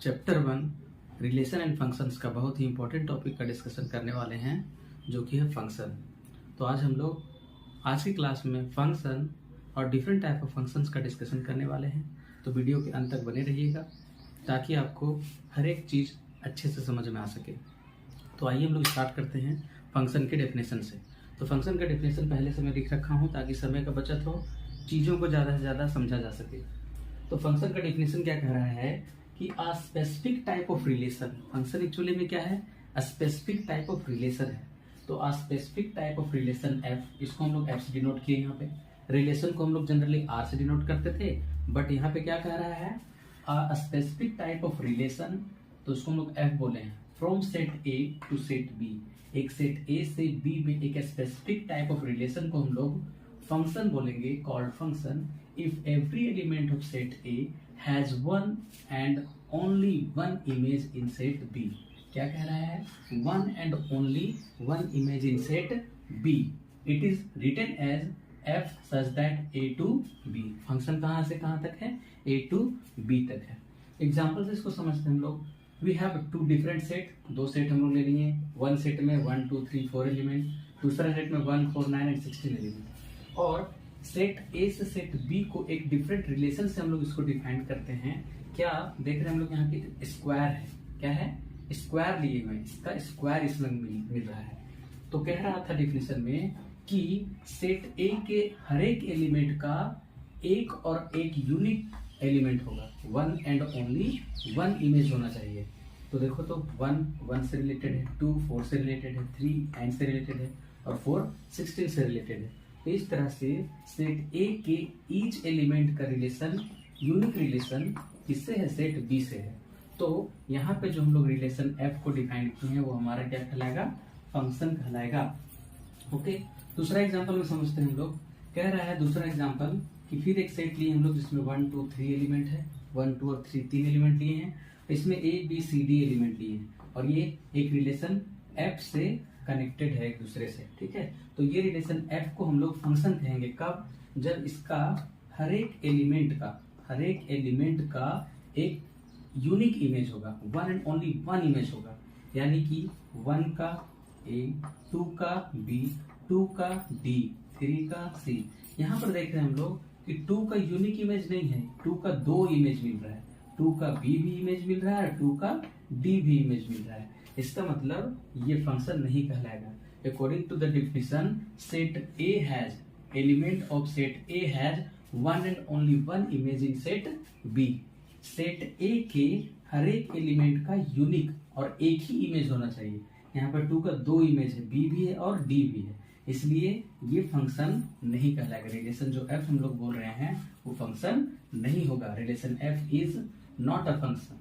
Chapter 1 relation and functions का बहुत ही important topic का डिस्कशन करने वाले हैं, जो कि है फंक्शन। तो आज हम लोग आज की क्लास में फंक्शन और डिफरेंट टाइप ऑफ फंक्शंस का डिस्कशन करने वाले हैं। तो वीडियो के अंत तक बने रहिएगा ताकि आपको हर एक चीज़ अच्छे से समझ में आ सके। तो आइए हम लोग स्टार्ट करते हैं फंक्शन के डेफिनेशन से। तो फंक्शन का डेफिनेशन पहले से मैं लिख रखा हूँ ताकि समय का बचत हो, चीज़ों को ज़्यादा से ज़्यादा समझा जा सके। तो फंक्शन का डेफिनेशन क्या कह रहा है कि अ specific type of relation. Function actually में क्या है? A specific type of relation है। तो अ specific type of relation F, इसको हम लोग एफ से डिनोट किए। यहाँ पे रिलेशन को हम लोग जनरली आर से डिनोट करते थे, बट यहाँ पे क्या कह रहा है? A specific type of relation, तो उसको हम लोग एफ बोले हैं। From set A to set B, एक सेट ए से बी में एक स्पेसिफिक टाइप ऑफ रिलेशन को हम लोग फंक्शन बोलेंगे, called function. If every element of set A has one and only one image in set B. क्या कह रहा है? One and only one image in set B. It is written as f such that A to B. Function कहाँ से कहाँ तक है? ए to B तक है। एग्जाम्पल से इसको समझते हैं हम लोग। We have two different set, दो सेट हम लोग ले लिए। वन सेट में 1 2 3 4 एलिमेंट, दूसरा सेट में 1 4 9 एंड 16 एलिमेंट। और सेट ए से सेट बी को एक डिफरेंट रिलेशन से हम लोग इसको डिफाइन करते हैं। क्या देख रहे हैं हम लोग? यहाँ पे स्क्वायर है। क्या है? स्क्वायर लिए हुए, इसका स्क्वायर इसमें मिल रहा है। तो कह रहा था डेफिनेशन में कि सेट ए के हर एक एलिमेंट का एक और एक यूनिक एलिमेंट होगा, one and only one image होना चाहिए। तो देखो, तो 1 से रिलेटेड है, 2 4 से रिलेटेड है, 3 9 से रिलेटेड है और 4 16 से रिलेटेड है। तो इस तरह से सेट ए के ईच एलिमेंट का रिलेशन, यूनिक रिलेशन किससे है? सेट बी से है। तो यहाँ पे जो हम लोग रिलेशन एफ को डिफाइन किए हैं वो हमारा क्या कहलाएगा? फंक्शन कहलाएगा। ओके, दूसरा एग्जांपल में समझते हैं हम लोग। कह रहा है दूसरा एग्जांपल कि फिर एक सेट लिए हम लोग जिसमें 1 2 3 एलिमेंट है, 1 2 और 3 तीन एलिमेंट लिए हैं। इसमें A B C D element लिए हैं और ये एक रिलेशन एफ से कनेक्टेड है एक दूसरे से। ठीक है, तो ये रिलेशन एफ को हम लोग फंक्शन कहेंगे कब? जब इसका हर एक एलिमेंट का एक यूनिक इमेज होगा, one and only one image होगा। यानी कि 1 का ए, 2 का बी, 2 का डी, 3 का सी। यहाँ पर देख रहे हैं हम लोग कि 2 का यूनिक इमेज नहीं है, 2 का 2 इमेज मिल रहा है, 2 का बी भी इमेज मिल रहा है, 2 का डी भी इमेज मिल रहा है। इसका मतलब ये फंक्शन नहीं कहलाएगा। According to the definition, set A has element of set A has one and only one image in set B. Set A के हर एक एलिमेंट का यूनिक और एक ही इमेज होना चाहिए। यहाँ पर 2 का 2 इमेज है, बी भी है और डी भी है, इसलिए ये फंक्शन नहीं कहलाएगा। रिलेशन जो एफ हम लोग बोल रहे हैं वो फंक्शन नहीं होगा। Relation F is not a function.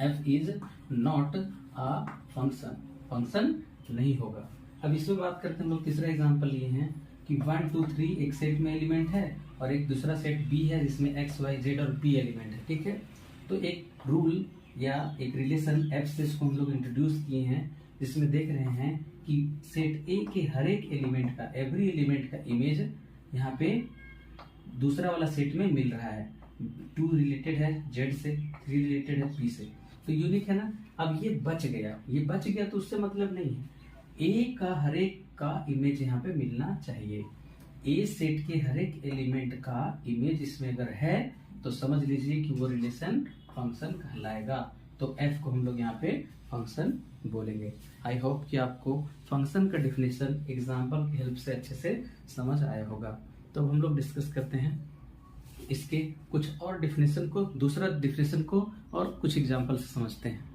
F is not a function, function नहीं होगा। अब इसमें बात करते हैं हम लोग। तीसरा एग्जांपल लिए हैं कि 1 2 3 एक सेट में एलिमेंट है और एक दूसरा सेट बी है जिसमें एक्स वाई जेड और पी एलिमेंट है। ठीक है, तो एक रूल या एक रिलेशन एफ से इसको हम लोग इंट्रोड्यूस किए हैं, जिसमें देख रहे हैं कि सेट ए के हर एक एलिमेंट का, एवरी एलिमेंट का इमेज यहाँ पे दूसरा वाला सेट में मिल रहा है। 2 रिलेटेड है जेड से, 3 रिलेटेड है पी से, तो यूनिक है ना। अब ये बच गया तो उससे मतलब नहीं है। ए का हर एक का इमेज यहाँ पे मिलना चाहिए। ए सेट के हर एक एलिमेंट का इमेज इसमें अगर है तो समझ लीजिए कि वो रिलेशन फंक्शन कहलाएगा। तो एफ को हम लोग यहाँ पे फंक्शन बोलेंगे। आई होप कि आपको फंक्शन का डेफिनेशन एग्जांपल की हेल्प से अच्छे से समझ आया होगा। तो हम लोग डिस्कस करते हैं इसके कुछ और डेफिनेशन को, दूसरा डेफिनेशन को और कुछ एग्जांपल से समझते हैं।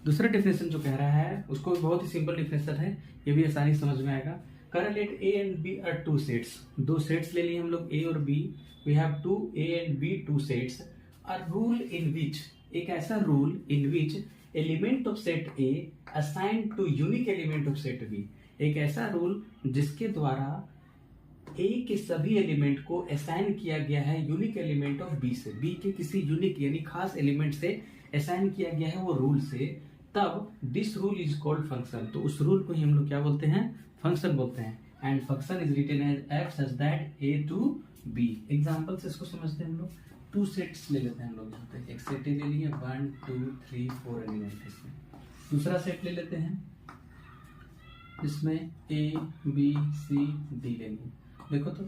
दूसरा डेफिनेशन जो कह रहा है उसको बहुत ही सिंपल डेफिनेशन है, ये भी आसानी समझ में आएगा। Correlate A and B are two sets. दो सेट्स ले लिए हम लोग, ए और B. We have two A and B two sets. A rule in which, एक ऐसा rule in which element of set A assign to unique element of set B. एक ऐसा रूल जिसके द्वारा ए के सभी एलिमेंट को असाइन किया गया है यूनिक एलिमेंट ऑफ बी से, बी के किसी यूनिक यानी खास एलिमेंट से असाइन किया गया है वो रूल से, तब this rule is called function. तो उस रूल को ही हम लोग क्या बोलते हैं? फंक्शन बोलते हैं। And function is written as f such that A to B. Example से इसको समझते हैं हम लोग। टू सेट्स ले लेते हैं हम लोग यहाँ पे। एक सेट ए ले लिए, 1 2 3 4 एलिमेंट इसमें। दूसरा सेट ले लेते हैं, इसमें ए बी सी डी ले लिए। देखो तो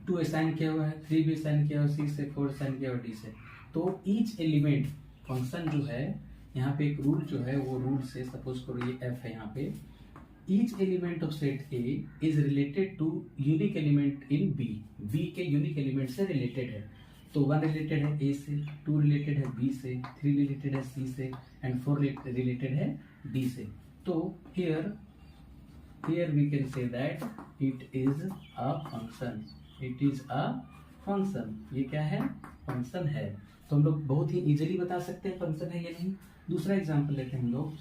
2 असाइन किया हुआ है, 3 भी असाइन किया हुआ है, 6 से 4 असाइन किया हुआ डी से। तो ईच एलिमेंट फंक्शन जो है यहाँ पे एक रूल जो है वो रूल से, सपोज करो ये एफ है यहाँ पे, each element of set A is related to unique element in B. B के यूनिक एलिमेंट से रिलेटेड है। तो 1 रिलेटेड है ए से, 2 रिलेटेड है बी से, 3 रिलेटेड है सी से एंड 4 रिलेटेड है डी से। तो here we can say that it is a function, it is a function। ये क्या है? फंक्शन है। तो हम लोग बहुत ही इजीली बता सकते हैं फंक्शन है या नहीं। दूसरा एग्जांपल लेते हैं हम लोग,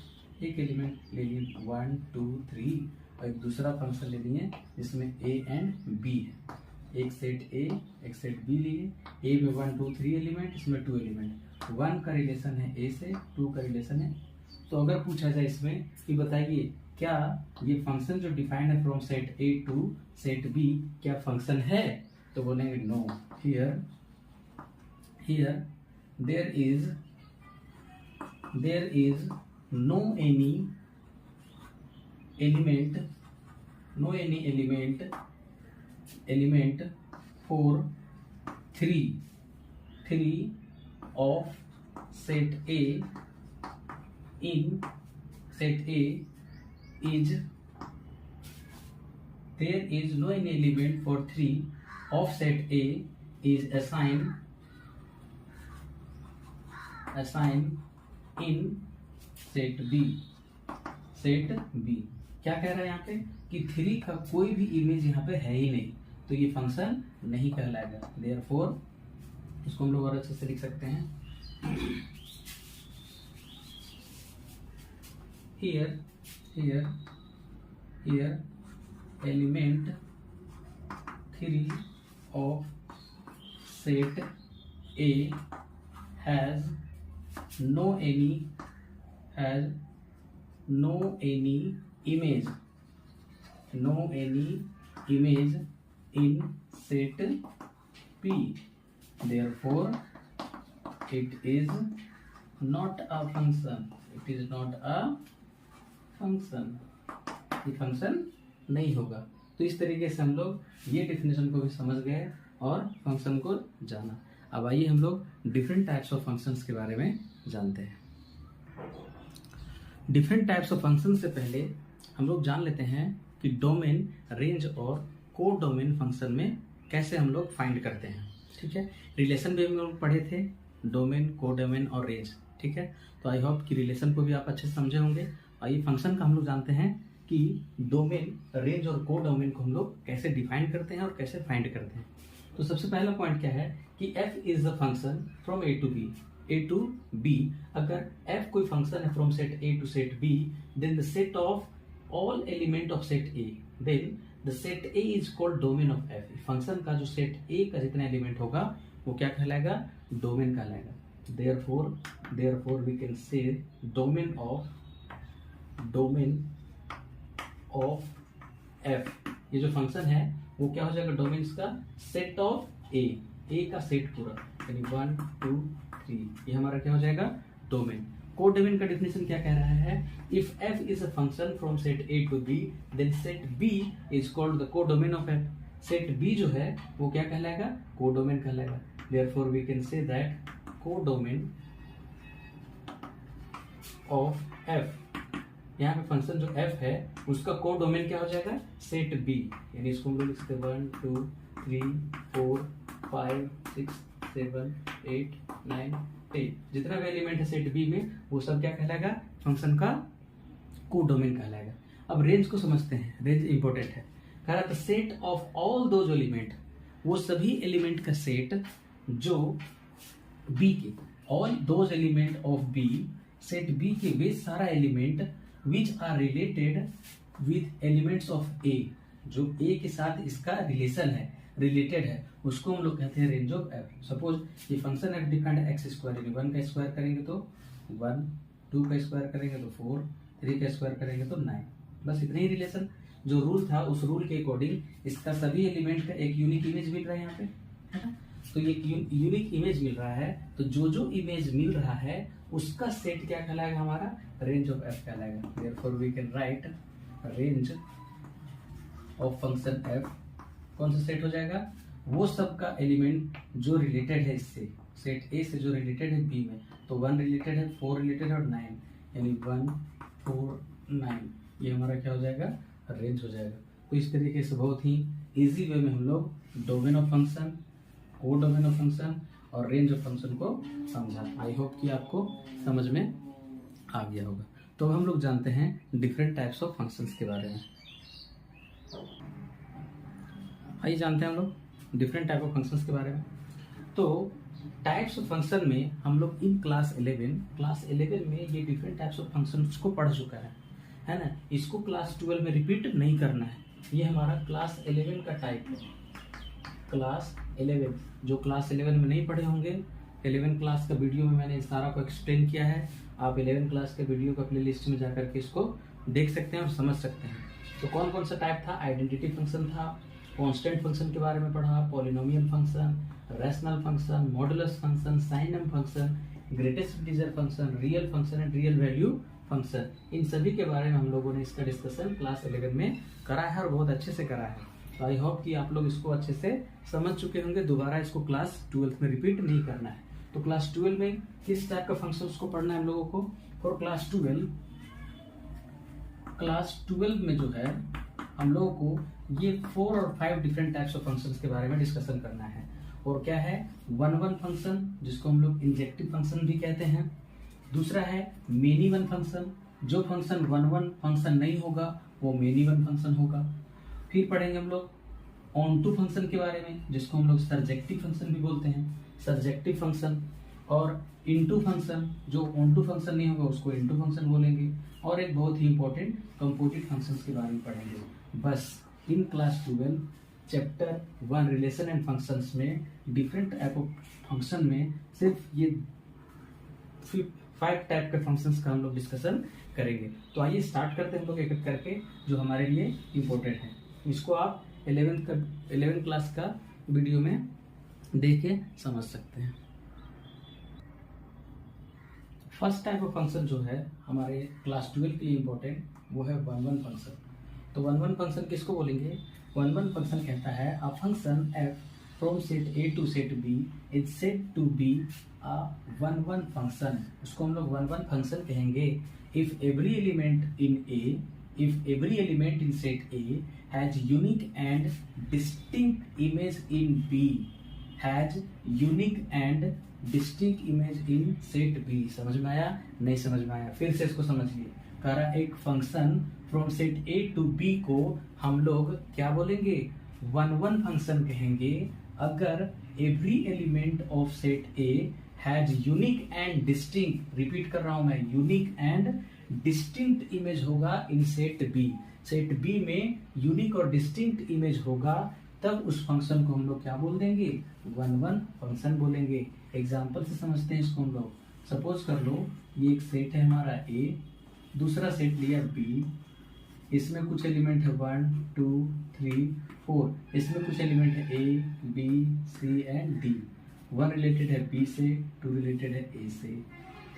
एक एलिमेंट ले लिए 1 2 3 और एक दूसरा फंक्शन ले लिए जिसमें ए एंड बी है। एक सेट ए एक सेट बी लिए, ए में 1 2 3 एलिमेंट, इसमें 2 एलिमेंट। 1 का रिलेशन है ए से, 2 का रिलेशन है। तो अगर पूछा जाए इसमें कि बताइए क्या ये फंक्शन जो डिफाइंड है from set A to set B क्या फंक्शन है, तो बोलेंगे no. Here there is no any element for three of set A in set A is there is no any element for 3 of set A is assigned in set B। क्या कह रहा है यहाँ पे कि 3 का कोई भी इमेज यहाँ पे है ही नहीं, तो ये फंक्शन नहीं कहलाएगा। therefore इसको हम लोग और अच्छे से लिख सकते हैं। Here element 3 of set A has no any image in set P, therefore it is not a function। ये फंक्शन नहीं होगा। तो इस तरीके से हम लोग ये डेफिनेशन को भी समझ गए और फंक्शन को जाना। अब आइए हम लोग डिफरेंट टाइप्स ऑफ फंक्शंस के बारे में जानते हैं। डिफरेंट टाइप्स ऑफ फंक्शन से पहले हम लोग जान लेते हैं कि डोमेन, रेंज और को डोमेन फंक्शन में कैसे हम लोग फाइंड करते हैं। ठीक है, रिलेशन भी हम लोग पढ़े थे, डोमेन, को डोमेन और रेंज। ठीक है, तो आई होप कि रिलेशन को भी आप अच्छे से समझे होंगे। आइए फंक्शन का हम लोग जानते हैं कि डोमेन, रेंज और को डोमेन को हम लोग कैसे डिफाइन करते हैं और कैसे फाइंड करते हैं। तो सबसे पहला पॉइंट क्या है कि f is the function from a to b। अगर f कोई फंक्शन है from set a to set b, then the set of all element of set a, then the set a is called domain of f। Function का जो set a का जितना element होगा वो क्या कहलाएगा? डोमेन कहलाएगा। therefore we can say domain of f, ये जो फंक्शन है वो क्या हो जाएगा? डोमेन का सेट ऑफ ए का सेट पूरा, यानी 1 2 3, ये हमारा क्या हो जाएगा? डोमेन। को डोमेन का डेफिनेशन क्या कह रहा है? If f is a function from set a to b, then set b is called the codomain of f। Set b जो है वो क्या कहलाएगा? को डोमेन कहलाएगा। therefore we can say that codomain of f, यहाँ पे function जो f है उसका कोडोमेन क्या हो जाएगा? सेट b, यानी इसको हम लोग लिखते हैं 1 2 3 4 5 6 7 8 9 10, जितना भी एलिमेंट है सेट b में वो सब क्या कहलाएगा? फंक्शन का कोडोमेन कहलाएगा। अब रेंज को समझते हैं, रेंज इंपॉर्टेंट है। कह रहा था set of all those element, वो सभी एलिमेंट का सेट जो B के, all those element of B, set B के वे सारा element which are related with elements of A, जो A के साथ इसका रिलेशन है, रिलेटेड है, उसको हम लोग कहते हैं रेंज ऑफ f। सपोज ये फंक्शन f डिफाइंड है x स्क्वायर, यानी 1 का स्क्वायर करेंगे तो 1, 2 का स्क्वायर करेंगे तो 4, 3 का स्क्वायर करेंगे तो 9। बस इतने ही रिलेशन, जो रूल था उस रूल के अकॉर्डिंग इसका सभी एलिमेंट का एक यूनिक इमेज मिल रहा है यहाँ पे। है ना। तो ये यूनिक इमेज मिल रहा है, तो जो इमेज मिल रहा है उसका सेट क्या कहलाएगा, हमारा रेंज ऑफ एफ कहलाएगा। Therefore we can write range of function f कौन सा सेट हो जाएगा, वो सब का एलिमेंट जो रिलेटेड है इससे, सेट ए से जो रिलेटेड है बी में, तो 1 रिलेटेड है, 4 रिलेटेड है और 9, यानी 1 4 9 ये हमारा क्या हो जाएगा, रेंज हो जाएगा। तो इस तरीके से बहुत ही इजी वे में हम लोग डोमेन ऑफ फंक्शन, को डोमेन ऑफ फंक्शन और रेंज ऑफ फंक्शन को समझा। आई होप कि आपको समझ में आ गया होगा। तो हम लोग जानते हैं डिफरेंट टाइप्स ऑफ फंक्शंस के बारे में। आइए जानते हैं हम लोग डिफरेंट टाइप ऑफ फंक्शंस के बारे में। तो टाइप्स ऑफ फंक्शन में हम लोग इन क्लास 11 में ये डिफरेंट टाइप्स ऑफ फंक्शंस को पढ़ चुका है ना। इसको क्लास 12 में रिपीट नहीं करना है। ये हमारा क्लास 11 का टाइप है। क्लास 11 जो क्लास 11 में नहीं पढ़े होंगे, 11 क्लास का वीडियो में मैंने इस सारा को एक्सप्लेन किया है। आप 11 क्लास के वीडियो का प्ले लिस्ट में जाकर के इसको देख सकते हैं और समझ सकते हैं। तो कौन कौन सा टाइप था, आइडेंटिटी फंक्शन था, कांस्टेंट फंक्शन के बारे में पढ़ा, polynomial function, rational function, modulus function, signum function, greatest integer function, real function and real value function. इन सभी के बारे में हम लोगों ने इसका डिस्कशन क्लास 11 में करा है और बहुत अच्छे से करा है। तो आई होप कि आप लोग इसको अच्छे से समझ चुके होंगे। दोबारा इसको क्लास 12 में रिपीट नहीं करना है। तो क्लास 12 में किस टाइप का फंक्शंस को पढ़ना है हम लोगों को, और क्लास 12 में जो है हम लोगों को ये 4 और 5 डिफरेंट टाइप्स ऑफ फंक्शंस के बारे में डिस्कशन करना है। और क्या है, 1-1 फंक्शन जिसको हम लोग इंजेक्टिव फंक्शन भी कहते हैं। दूसरा है मेनी वन फंक्शन, जो फंक्शन 1-1 फंक्शन नहीं होगा वो मेनी वन फंक्शन होगा। फिर पढ़ेंगे हम लोग ऑन टू फंक्शन के बारे में, जिसको हम लोग सर्जेक्टिव फंक्शन भी बोलते हैं, सर्जेक्टिव फंक्शन। और इनटू फंक्शन, जो ऑन टू फंक्शन नहीं होगा उसको इनटू फंक्शन बोलेंगे। और एक बहुत ही इंपॉर्टेंट कंपोजिट फंक्शंस के बारे में पढ़ेंगे। बस in class 12 chapter 1 relation and functions में डिफरेंट टाइप ऑफ फंक्शन में सिर्फ ये 5 टाइप के फंक्शंस का हम लोग डिस्कशन करेंगे। तो आइए स्टार्ट करते हैं हम लोग एक एक करके, जो हमारे लिए इम्पोर्टेंट है। इसको आप 11 क्लास का वीडियो में देख के समझ सकते हैं। फर्स्ट टाइप ऑफ फंक्शन जो है हमारे क्लास 12 के लिए इम्पोर्टेंट, वो है 1-1 फंक्शन। तो 1-1 फंक्शन किसको बोलेंगे, 1-1 फंक्शन कहता है a function f from set A to set B is said to be a 1-1 function. उसको हम लोग 1-1 फंक्शन कहेंगे if every element in set A has unique and distinct image in B, has unique and distinct image in set B। समझ में आया, नहीं समझ में आया, फिर से इसको समझिए। कह रहा एक function from set A to B को हम लोग क्या बोलेंगे, 1-1 फंक्शन कहेंगे अगर every element of set A has unique and distinct, repeat कर रहा हूं मैं, यूनिक एंड डिस्टिंक्ट इमेज होगा इन सेट B। सेट B में यूनिक और डिस्टिंक्ट इमेज होगा, तब उस फंक्शन को हम लोग क्या बोल देंगे, 1-1 फंक्शन बोलेंगे। एग्जाम्पल से समझते हैं इसको हम लोग। सपोज कर लो ये एक सेट है हमारा A, दूसरा सेट लिया B, इसमें कुछ एलिमेंट है 1 2 3 4, इसमें कुछ एलिमेंट है A B C and D। 1 related है B से, 2 रिलेटेड है A से,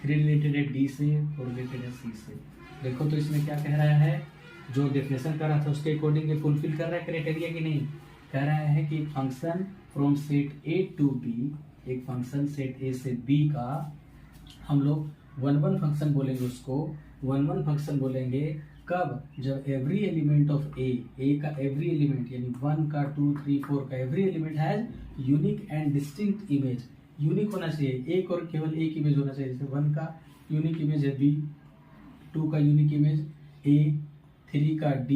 3 रिलेटेड है D से, 4 रिलेटेड है C से। देखो तो इसमें क्या कह रहा है, जो डेफिनेशन कर रहा था उसके अकॉर्डिंग ये फुलफिल कर रहा है क्राइटेरिया कि नहीं। कह रहा है कि function from set A to B, एक फंक्शन सेट A से B का हम लोग 1-1 फंक्शन बोलेंगे। उसको 1-1 फंक्शन बोलेंगे कब, जब एवरी एलिमेंट ऑफ A का एवरी एलिमेंट यानी 1 का 2 3 4 का every element has unique and distinct image. Unique होना चाहिए, एक और केवल एक इमेज होना चाहिए। जैसे 1 का यूनिक इमेज है B, 2 का यूनिक इमेज A, 3 का D,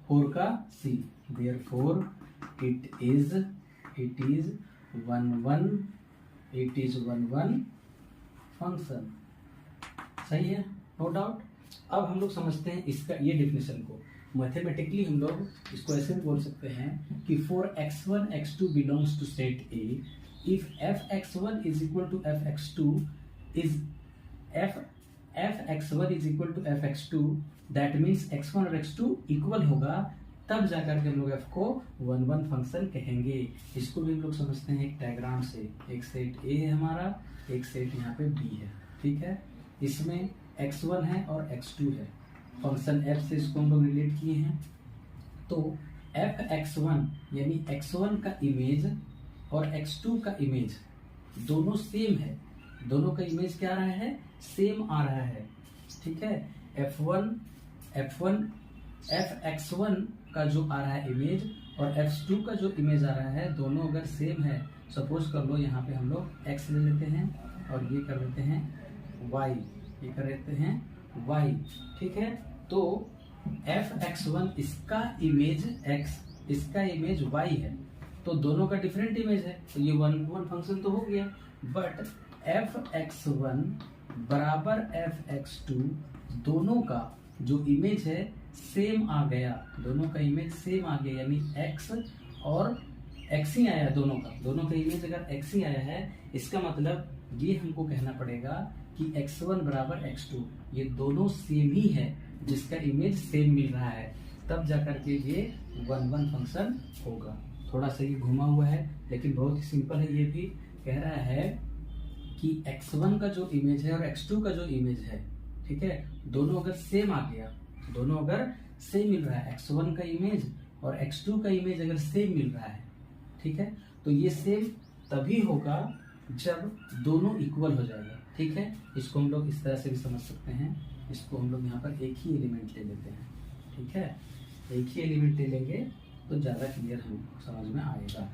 4 का C। Therefore it is 1-1 function. सही है, नो डाउट। अब हम लोग समझते हैं इसका ये डेफिनेशन को। मैथमेटिकली हम लोग इसको ऐसे बोल सकते हैं कि for x1 x2 belongs to set A, if fx1 is equal to fx2 is fx1 is equal to fx2, that means x1 और x2 इक्वल होगा तब जाकर के हम लोग f को 1 1 फंक्शन कहेंगे। इसको भी हम लोग समझते हैं एक डायग्राम से। एक सेट A है हमारा, एक सेट यहाँ पे B है, ठीक है। इसमें x1 है और x2 है। फंक्शन f से इसको हम लोग रिलेट किए हैं। तो f(x1) यानी x1 का इमेज और x2 का इमेज दोनों सेम है। दोनों का इमेज क्या आ रहा है? सेम आ रहा है, ठीक है। f(x1) का जो आ रहा है इमेज और f(2) का जो इमेज आ रहा है, दोनों अगर सेम है, सपोज कर लो यहाँ पे हम लोग x ले लेते हैं और ये कर लेते हैं y, ये कर लेते हैं y, ठीक है। तो f(x1) इसका इमेज x, इसका इमेज y है, तो दोनों का डिफरेंट इमेज है, तो ये 1 1 फंक्शन तो हो गया। बट f(x1) बराबर f(x2) दोनों का जो इमेज है सेम आ गया, दोनों का इमेज सेम आ गया, यानी x और x ही आया दोनों का इमेज अगर x ही आया है, इसका मतलब ये हमको कहना पड़ेगा कि x1 बराबर x2, ये दोनों सेम ही है, जिसका इमेज सेम मिल रहा है, तब जाकर के ये 1 1 फंक्शन होगा। थोड़ा सा ये घुमा हुआ है लेकिन बहुत ही सिंपल है। ये भी कह रहा है कि x1 का जो इमेज है और x2 का जो इमेज है, ठीक है, दोनों अगर सेम आ गया, दोनों अगर सेम मिल रहा है, x1 का इमेज और x2 का इमेज अगर सेम मिल रहा है, ठीक है, तो ये सेम तभी होगा जब दोनों इक्वल हो जाएगा, ठीक है। इसको हम लोग इस तरह से भी समझ सकते हैं। इसको हम लोग यहाँ पर एक ही एलिमेंट ले लेते हैं, ठीक है। एक ही एलिमेंट ले लेंगे तो ज़्यादा क्लियर हमको समझ में आएगा,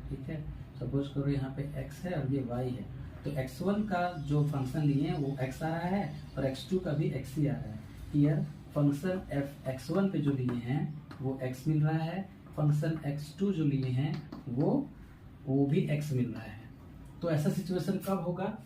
ठीक है। सपोज करो यहाँ पे x है और ये y है, तो x1 का जो फंक्शन लिए हैं वो x आ रहा है और x2 का भी x ही आ रहा है। हियर फंक्शन f(x1) पे जो लिए हैं वो x मिल रहा है, फंक्शन x2 जो लिए हैं वो भी x मिल रहा है। तो ऐसा सिचुएशन कब होगा,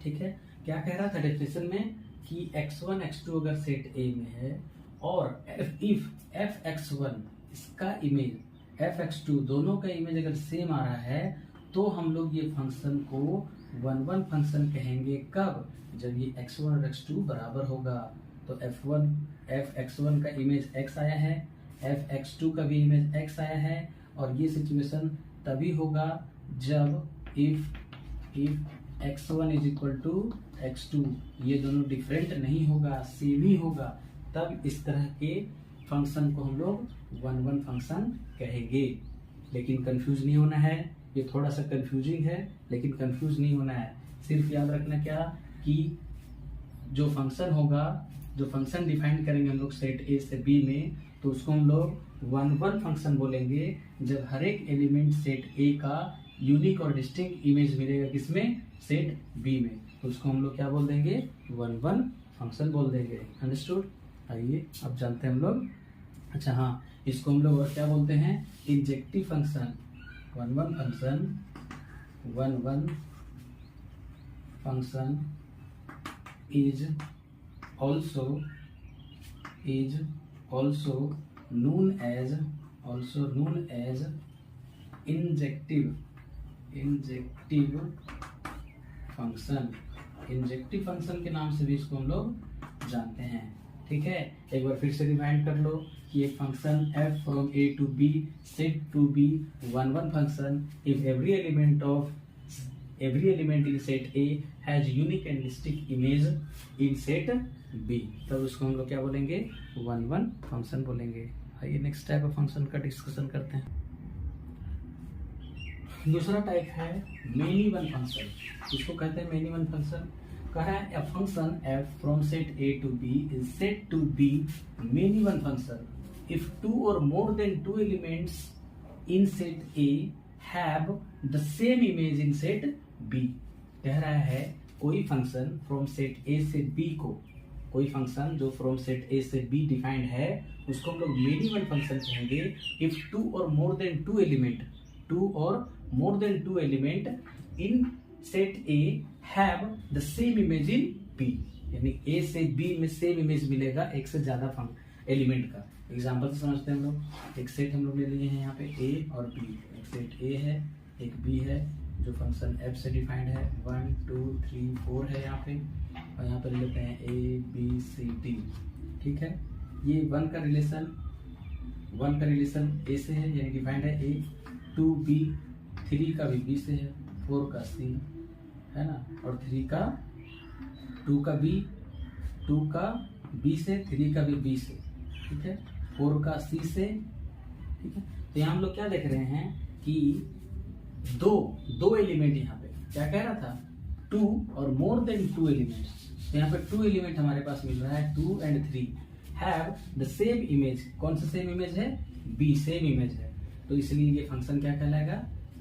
ठीक है। क्या कह रहा था डेफिनेशन में कि x1 x2 अगर सेट A में है और इफ f(x1) इसका इमेज f(x2) दोनों का इमेज अगर सेम आ रहा है, तो हम लोग ये फंक्शन को 1 1 फंक्शन कहेंगे। कब? जब ये x1 और x2 बराबर होगा। तो f(x1) का इमेज x आया है, f(x2) का भी इमेज x आया है, और ये सिचुएशन तभी होगा जब if x1 is equal to x2, ये दोनों डिफरेंट नहीं होगा, सेम ही होगा, तब इस तरह के फंक्शन को हम लोग 1 1 फंक्शन कहेंगे। लेकिन कंफ्यूज नहीं होना है, ये थोड़ा सा कंफ्यूजिंग है लेकिन कंफ्यूज नहीं होना है। सिर्फ याद रखना क्या कि जो फंक्शन होगा, जो फंक्शन डिफाइन करेंगे हम लोग सेट A से B में, तो उसको हम लोग 1 1 फंक्शन बोलेंगे जब हर एक एलिमेंट सेट A का यूनिक और डिस्टिंक्ट इमेज मिलेगा किसमें? सेट B में, तो उसको हम लोग क्या बोल देंगे? 1 1 फंक्शन बोल देंगे। अंडरस्टूड? आइए अब जानते हैं हम लोग। अच्छा हाँ, इसको हम लोग और क्या बोलते हैं? Injective function. 1 1 function is also known as injective function. Injective function के नाम से भी इसको हम लोग जानते हैं, ठीक है। एक बार फिर से रिमाइंड कर लो कि एक function f from a to b set to be 1 1 function if every element in set A has unique and distinct image in set B, तब उसको हम लोग क्या बोलेंगे? 1 1 फंक्शन बोलेंगे। आइए नेक्स्ट टाइप ऑफ फंक्शन का डिस्कशन करते हैं। दूसरा टाइप है मेनी वन फंक्शन। इसको कहते हैं मेनी वन फंक्शन। कह रहा है a function f from set A to B is said to be many one function if two or more than two elements in set A have the same image in set B। कह रहा है कोई function from set A से B को, कोई function जो from set A से B defined है, उसको हम लोग मेनी वन फंक्शन कहेंगे इफ टू और more than two element in set A have the same image in B, यानी A से B में सेम इमेज मिलेगा एक से ज्यादा एलिमेंट का। एग्जांपल से समझते हैं हम लोग। एक सेट हम लोग ले लिए हैं यहाँ पे A और B। एक सेट A है, एक B है, जो फंक्शन f से डिफाइंड है। 1 2 3 4 है यहाँ पे, और यहाँ पे ले लेते हैं A B C D, ठीक है। ये 1 का रिलेशन 1 का रिलेशन ए से है यानी डिफाइंड है ए, 2b, 3 का भी b से है, 4 का c है ना, और 3 का 2 का b, 2 का b से, 3 का भी b से, ठीक है, 4 का c से, ठीक है। तो यहाँ हम लोग क्या देख रहे हैं कि दो एलिमेंट, यहाँ पे क्या कह रहा था 2 और मोर देन 2 एलिमेंट्स, तो यहाँ पे 2 एलिमेंट हमारे पास मिल रहा है 2 and 3 have the same image. कौन सा सेम इमेज है? b, सेम इमेज है, तो इसलिए ये फंक्शन क्या कहलाएगा?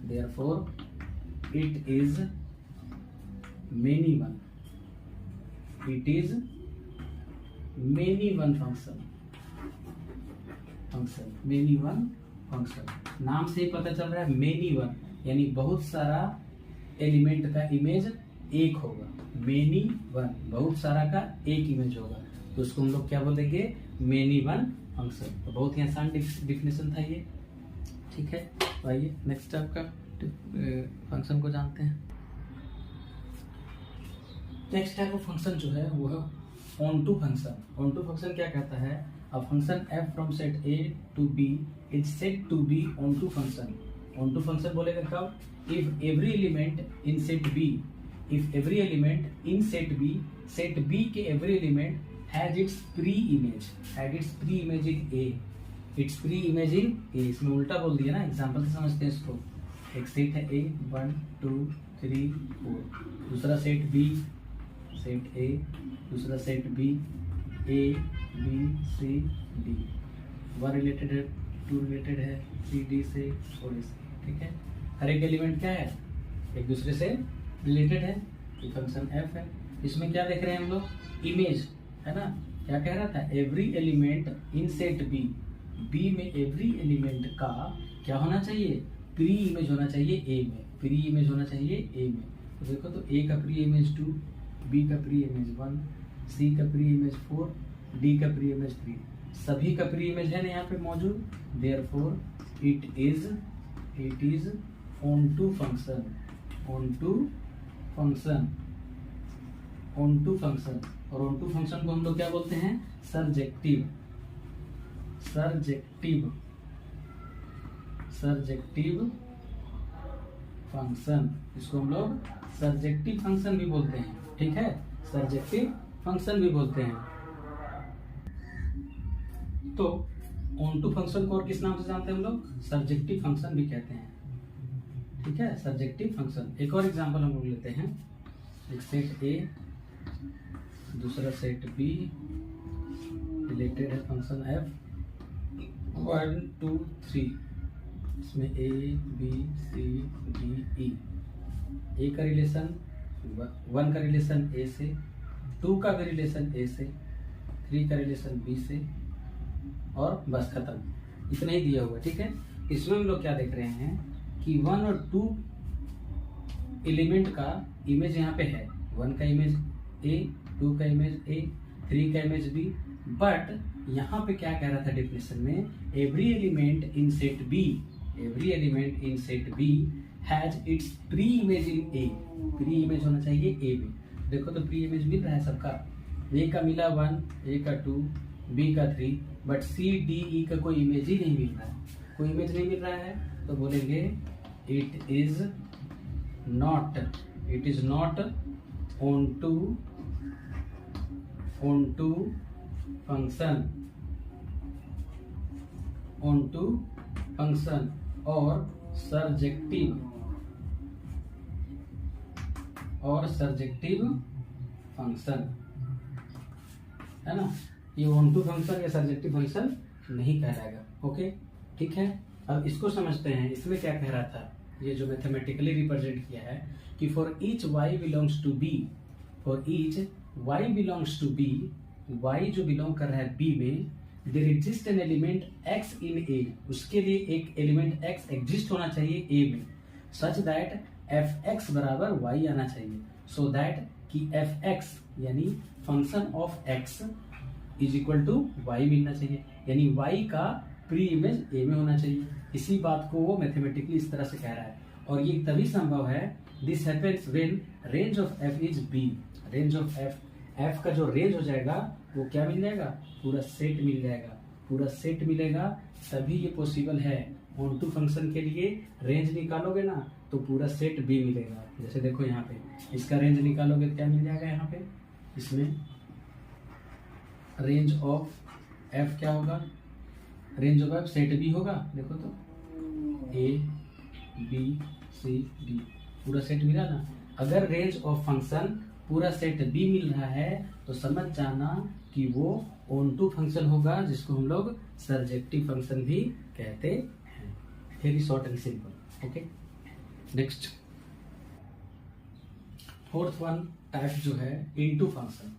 Therefore it is many one, it is many one function, many one function. नाम से ही पता चल रहा है मेनी वन यानी बहुत सारा एलिमेंट का इमेज एक होगा, मेनी वन बहुत सारा का एक इमेज होगा, तो उसको हम लोग क्या बोलेंगे? Many one function. तो बहुत ही आसान डिफिनेशन था ये, ठीक है। तो आइए नेक्स्ट आपका फंक्शन को जानते हैं। नेक्स्ट टाइप ऑफ फंक्शन जो है वो है onto function. Onto function क्या कहता है? A function f from set a to b is said to be onto function. Onto function बोलेगा कब? If every element in set b, if every element in set b के every element has its pre image, has its pre image in a, its pre image in a। इसमें उल्टा बोल दिया ना, example से समझते हैं इसको। एक सेट है a 1 2 3 4, दूसरा सेट b, सेट a, दूसरा set b, a b c d, 1 related है, 2 रिलेटेड है, 3d से और इसे, ठीक है। हर एक एलिमेंट क्या है? एक दूसरे से रिलेटेड है, ये फंक्शन f है। इसमें क्या देख रहे हैं हम लोग? इमेज, है ना। क्या कह रहा था? Every element in set b, b में एवरी एलिमेंट का क्या होना चाहिए? प्री इमेज होना चाहिए a में, प्री इमेज होना चाहिए a में। तो देखो, तो a का प्री इमेज 2, b का प्री इमेज 1, c का प्री इमेज 4, d का प्री इमेज 3, सभी का प्री इमेज है ना यहाँ पे मौजूद। Therefore it is onto function, onto function, onto function. और ऑन टू फंक्शन को हम लोग क्या बोलते हैं? Surjective, surjective, surjective function. इसको हम लोग सर्जेक्टिव फंक्शन भी बोलते हैं, ठीक है, सर्जेक्टिव फंक्शन भी बोलते हैं। तो ऑन टू फंक्शन को और किस नाम से जानते हैं हम लोग? सर्जेक्टिव फंक्शन भी कहते हैं, ठीक है, सर्जेक्टिव फंक्शन। एक और एग्जांपल हम लोग लेते हैं। एक सेट ए, दूसरा सेट बी, रिलेटेड है फंक्शन f 1 2 3, इसमें a b c d e। ए का रिलेशन 1 का रिलेशन a से, 2 का भी रिलेशन a से, 3 का रिलेशन b से, और बस खत्म, इतना ही दिया हुआ, ठीक है। इसमें हम लोग क्या देख रहे हैं कि 1 और 2 एलिमेंट का इमेज यहाँ पे है, 1 का इमेज a, 2 का इमेज a, 3 का इमेज b, बट यहाँ पे क्या कह रहा था डेफिनेशन में? Every element in set b, every element in set b has its pre image in a, pre image होना चाहिए a में। देखो तो प्री इमेज मिल रहा है सबका, a का मिला 1, a का 2, b का 3, बट c d e का कोई इमेज ही नहीं मिल रहा है, कोई इमेज नहीं मिल रहा है, तो बोलेंगे it is not onto function, onto function और सर्जेक्टिव फंक्शन, है ना। ये ऑन टू फंक्शन या सर्जेक्टिव फंक्शन नहीं कहलाएगा, ओके, ठीक है। अब इसको समझते हैं, इसमें क्या कह रहा था? ये जो मैथमेटिकली रिप्रेजेंट किया है कि for each y belongs to b, for each y belongs to b, y जो बिलोंग कर रहा है b में, there exist an element x in a, उसके लिए एक एलिमेंट x एग्जिस्ट होना चाहिए a में, सच दैट fx बराबर y आना चाहिए, सो दैट कि fx यानी function of x is equal to y मिलना चाहिए, यानी y का प्री इमेज a में होना चाहिए। इसी बात को वो मैथमेटिकली इस तरह से कह रहा है, और ये तभी संभव है, this happens when range of f is b, range of f का जो रेंज हो जाएगा वो क्या मिल जाएगा? पूरा सेट मिल जाएगा, पूरा सेट मिलेगा, तभी ये पॉसिबल है। ऑन टू फंक्शन के लिए रेंज निकालोगे ना तो पूरा सेट बी मिलेगा। जैसे देखो यहाँ पे इसका रेंज निकालोगे तो क्या मिल जाएगा, यहाँ पे इसमें रेंज ऑफ एफ क्या होगा, range of f set B होगा। देखो तो ए बी सी डी पूरा सेट मिला ना। अगर रेंज ऑफ फंक्शन पूरा सेट बी मिल रहा है तो समझ जाना कि वो ऑन टू फंक्शन होगा, जिसको हम लोग सर्जेक्टिव फंक्शन भी कहते हैं। Very short and simple. Okay, next fourth one type जो है इनटू फंक्शन।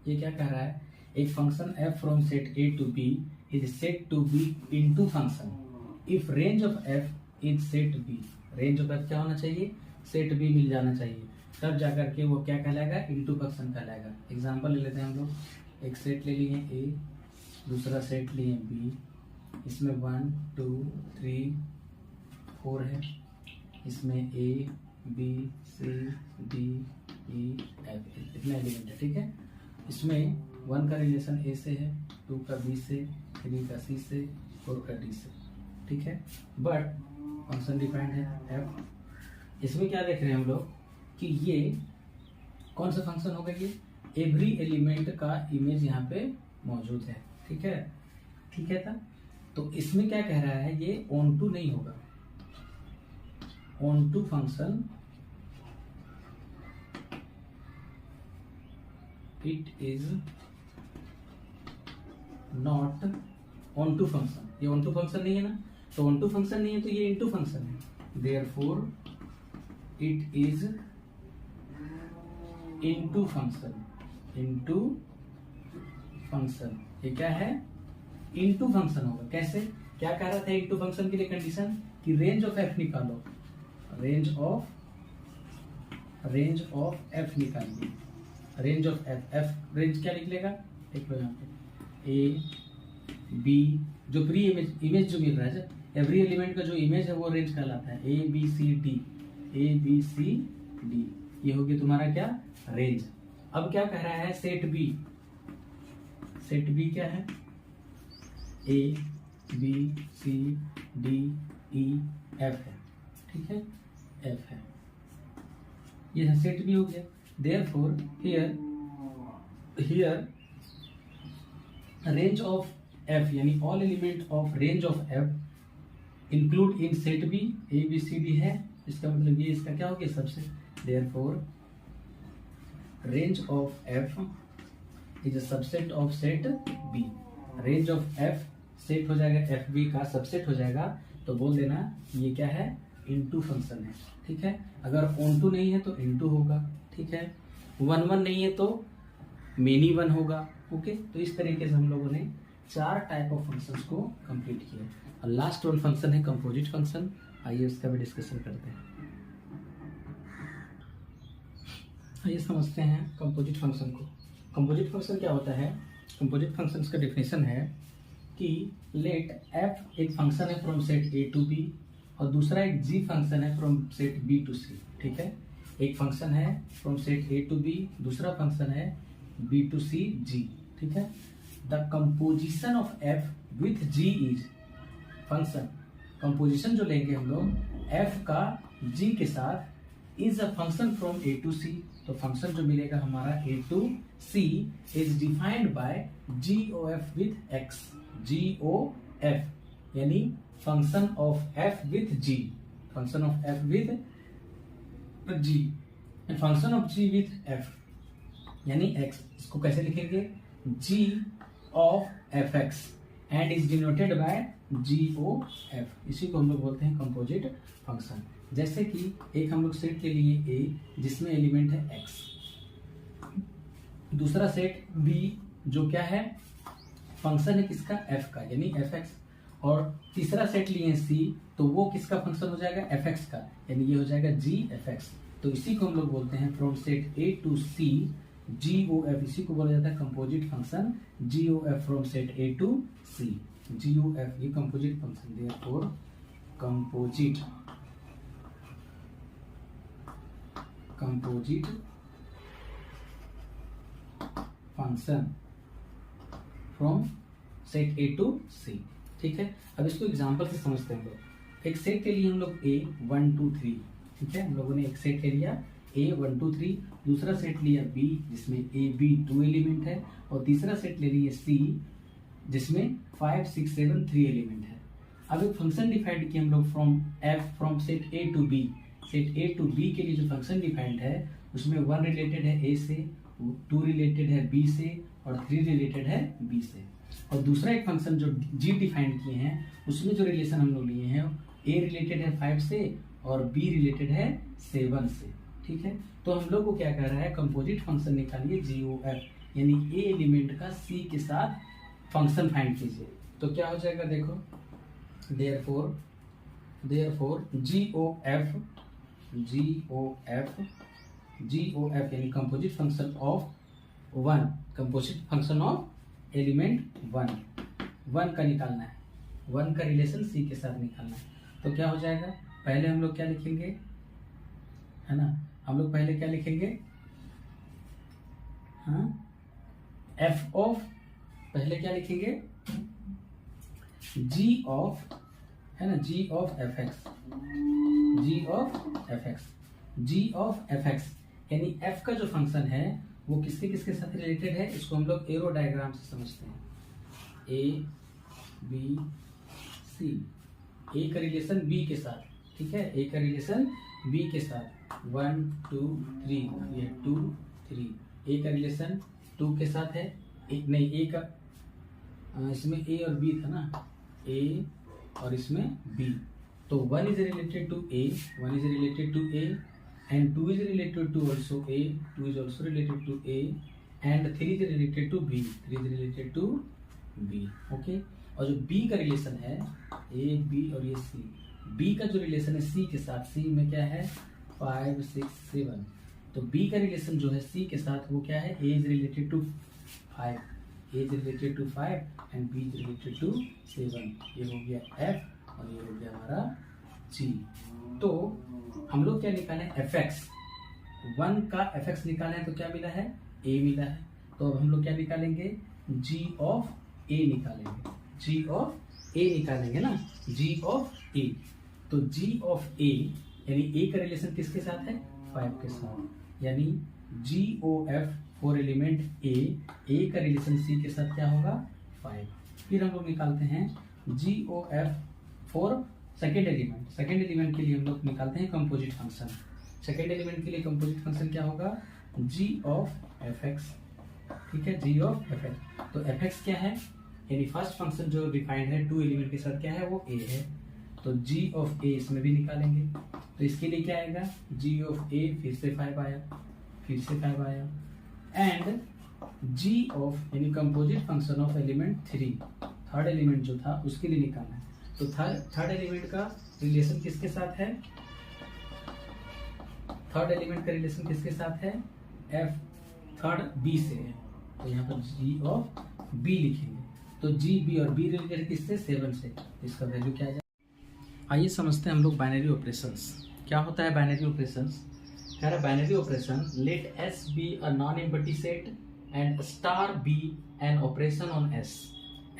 ये क्या कह रहा है, एक function f from set a to b is said to be into function if range of f is set b। Range of f क्या होना चाहिए, सेट b मिल जाना चाहिए, तब जाकर के वो क्या कहलाएगा, इनटू फंक्शन कहलाएगा। एग्जांपल ले लेते हैं हम लोग। एक सेट ले लिए a, दूसरा सेट लिए b, इसमें 1 2 3 4 है, इसमें a b c d e f इतना एलिमेंट है। ठीक है, इसमें 1 का रिलेशन a से है, 2 का b से, 3 का c से, 4 का d से। ठीक है, बट फंक्शन डिफाइंड है f। इसमें क्या देख रहे हैं हम लोग कि ये कौन सा फंक्शन होगा, ये एवरी एलिमेंट का इमेज यहाँ पे मौजूद है। ठीक है, ठीक है था। तो इसमें क्या कह रहा है, ये ऑन टू नहीं होगा। Onto function it is not onto function. ये ऑन टू फंक्शन नहीं है ना, तो ऑन टू फंक्शन नहीं है तो ये इनटू फंक्शन है। Therefore it is into function. Into function ये क्या है, इनटू फंक्शन होगा। कैसे, क्या कह रहा था इनटू फंक्शन के लिए कंडीशन कि रेंज ऑफ एफ निकालो, रेंज ऑफ एफ निकालिए। Range of F, F range क्या निकलेगा, देख लो यहाँ पे ए बी, जो प्री इमेज जो मिल रहा है, एवरी एलिमेंट का जो इमेज है वो रेंज कहलाता है। A B C D, A B C D, ये हो गया तुम्हारा क्या, रेंज। अब क्या कह रहा है, सेट बी। सेट बी क्या है, A B C D E F है। ठीक है, एफ है, ये सेट बी हो गया। Therefore, here range of f यानी all element of range of f include in set B, A B C D है। इसका मतलब ये इसका क्या हो गया, subset. Therefore, range of f is a subset of set B। range of f set हो जाएगा, एफ बी का सबसेट हो जाएगा, तो बोल देना ये क्या है, इनटू फंक्शन है। ठीक है, अगर ऑन टू नहीं है तो इनटू होगा। ठीक है, 1 1 नहीं है तो मेनी 1 होगा। ओके, तो इस तरीके से हम लोगों ने 4 टाइप ऑफ फंक्शंस को कंप्लीट किया। और लास्ट वन फंक्शन है कंपोजिट फंक्शन। आइए उसका भी डिस्कशन करते हैं। आइए समझते हैं कंपोजिट फंक्शन को। कंपोजिट फंक्शन क्या होता है, कंपोजिट फंक्शन का डेफिनेशन है कि लेट एफ एक फंक्शन है from set A to B और दूसरा एक जी फंक्शन है from set B to C. ठीक है, एक फंक्शन है from set A to B, दूसरा फंक्शन है बी टू सी जी। ठीक है, the composition of F with G is, function composition जो लेंगे हम लोग एफ का जी के साथ, is a function from A to C. तो फंक्शन जो मिलेगा हमारा A to C is defined by G O F with X. G O F यानी function of F with G, function of F with G, function of G with F यानी X. इसको कैसे लिखेंगे, G of F X and is denoted by G O F. इसी को हम लोग बोलते हैं कंपोजिट फंक्शन। जैसे कि एक हम लोग सेट ले लिए ए जिसमें एलिमेंट है एक्स, दूसरा सेट बी जो क्या है, फंक्शन है किसका, एफ का यानी एफ एक्स, और तीसरा सेट लिए सी तो वो किसका फंक्शन हो जाएगा, एफ एक्स का, यानी ये हो जाएगा जी एफ एक्स। तो इसी को हम लोग बोलते हैं from set A to C G O F, इसी को बोला जाता है composite function G O F from set A to C. G O F ये composite function, therefore composite function from set A to C. ठीक है, अब इसको एग्जांपल से समझते हैं हम लोग। एक सेट के लिए हम लोग ए 1 2 3, ठीक है, हम लोगों ने एक सेट ले लिया ए 1 2 3, दूसरा सेट लिया बी जिसमें ए बी 2 एलिमेंट है, और तीसरा सेट ले लिया सी जिसमें 5 6 7 3 एलिमेंट है। अब एक फंक्शन डिफाइंड किया हम लोग from set A to B. Set A to B के लिए जो फंक्शन डिफाइंड है उसमें 1 रिलेटेड है ए से, 2 रिलेटेड है बी से, और 3 रिलेटेड है बी से। और दूसरा एक फंक्शन जो जी डिफाइंड किए हैं उसमें जो रिलेशन हम लोग लिए हैं ए रिलेटेड है 5 से और बी रिलेटेड है 7 से। ठीक है, तो हम लोग को क्या कह रहा है, कंपोजिट फंक्शन निकालिए जी ओ एफ, यानी ए एलिमेंट का सी के साथ फंक्शन फाइंड कीजिए। तो क्या हो जाएगा देखो, देयरफॉर जी ओ एफ यानी composite function of 1, composite function of element 1 का निकालना है, 1 का रिलेशन सी के साथ निकालना है। तो क्या हो जाएगा, पहले हम लोग क्या लिखेंगे, है ना, हम लोग पहले क्या लिखेंगे, हाँ, एफ ऑफ, पहले क्या लिखेंगे, जी ऑफ, है ना, जी ऑफ एफ एक्स, यानी एफ का जो फंक्शन है वो किसके किसके साथ रिलेटेड है, इसको हम लोग एरो डायग्राम से समझते हैं। ए बी सी, ए का रिलेशन बी के साथ, ठीक है, ए का रिलेशन बी के साथ 1 2 3, ये 2 3, ए का रिलेशन 2 के साथ है, एक नहीं, ए का इसमें ए और बी था ना, ए और इसमें बी, तो 1 is related to A, 1 is related to A, and 2 is related to also A, 2 is also related to A, and 3 is related to B, 3 is related to B, okay? और जो B का relation है A, B और ये C, B का जो relation है C के साथ, C में क्या है 5 6 7, तो B का रिलेशन जो है C के साथ वो क्या है, A is related to 5, A is related to 5 and B is related to 7, ये हो गया F और ये हो गया हमारा G। तो हम लोग क्या निकाले, एफ एक्स, 1 का एफ एक्स निकाले तो क्या मिला है, A मिला है। तो अब हम लोग क्या निकालेंगे, G ऑफ A निकालेंगे, G ऑफ A निकालेंगे ना, G ऑफ A। तो G ऑफ A यानी A का रिलेशन किसके साथ है, 5 के साथ, यानी G O F for element A का रिलेशन C के साथ क्या होगा 5। फिर हम लोग निकालते हैं G O F for second element के लिए हम लोग निकालते हैं कंपोजिट फंक्शन। सेकेंड एलिमेंट के लिए कंपोजिट फंक्शन क्या होगा, G ऑफ एफ एक्स, ठीक है, G ऑफ एफ एक्स। तो एफ एक्स क्या है, यानी फर्स्ट फंक्शन जो डिफाइंड है 2 एलिमेंट के साथ क्या है, वो A है, तो G ऑफ A इसमें भी निकालेंगे। तो इसके लिए क्या आएगा, G ऑफ A फिर से 5 आया, एंड G ऑफ यानी composite function of element 3, third element जो था उसके लिए निकालना है। तो थर्ड एलिमेंट का रिलेशन किसके साथ है, थर्ड एलिमेंट का रिलेशन किसके साथ है, F थर्ड B से है, तो यहाँ पर G ऑफ B लिखेंगे। तो G B और B रिलेटेड किससे, 7 से, इसका वैल्यू क्या आ जाए। आइए समझते हैं हम लोग बाइनरी ऑपरेशंस। क्या होता है बाइनरी ऑपरेशंस, कह रहा है binary operation, let S be a non empty set and star be an operation on